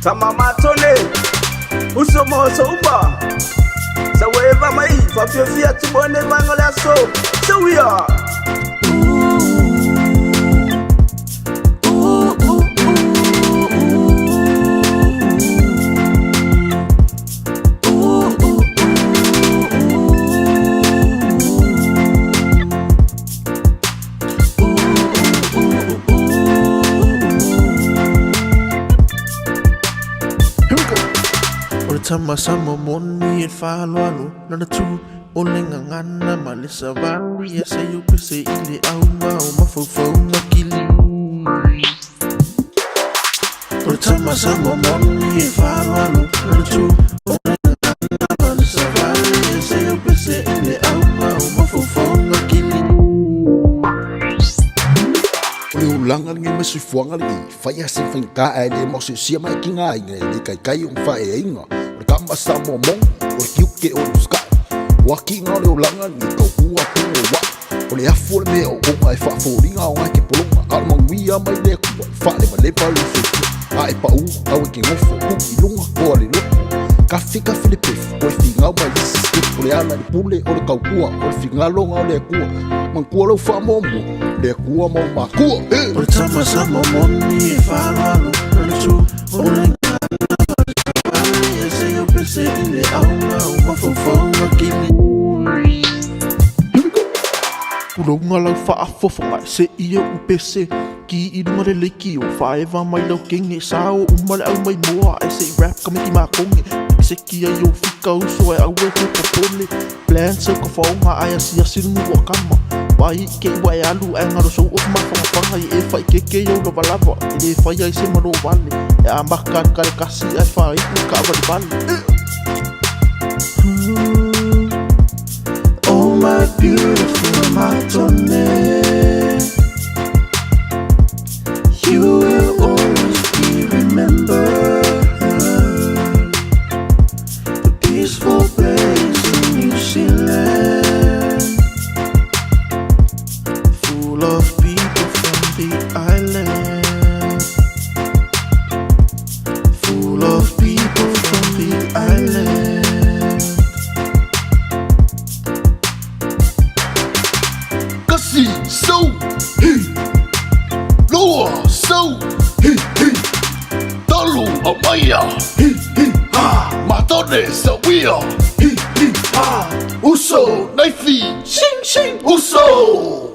Tama matone usomo soba Saweva mai Fafio fia tubone mangola so we are Tama sama moni e whaloalo Nana tu o lenga ngana ma le savali E se yo pese i le aunga o mawhauwhau makili O tama sama moni e whaloalo Nana tu o lenga ngana ma le savali E se yo pese i le aunga o mawhauwhau makili O le ulanga nge mesu fuanga li Whai ase whainka e le mo se sia mai ki ngā inga E le kai kai o mwhae e inga Kama sa momong, o kiuke o sky Waki ngā leo langa ni kau hua pungo wa O le afu le mea o konga e whaaforinga o ngai ke polonga Alma nguia mai le kua e whale ma le pali whetua A e pa u, au e ke ngofo, kuki lunga o le loko Ka fili pefu, o e whingau mai lisi skip O le ana le pule o le kau kua, o le whingalonga o le kua Man kua lau wha momo, le kua mau ma kua O le tama sa momoni e whalalo Nana tu, o le se ile aunga o mawhauwhau makili Uraunga lau whaafofonga se ia upese Ki i runga le leiki o whaewa mai lau kenge Sao umale au mai moa e se rap ka miki maa konge Se ki ai o whika uso e au e te popole Plan se ka whaunga ai a sia sirungu o kama Wai ke iwa e alu e ngaro sou of mawhangapanga I e whai keke iau na walawa I le whai ai se maro wale E a maka kare kasi ai whai iku ka awari wale Oh my beautiful Matone You will always be remembered The peaceful place in New Zealand Full of people from the island Full of people from the island So, hey, loa, so, hey, hey, talu a maia, hey, hey, ha, matone sa wia, hey, hey, ha, uso, naifi, sing, uso.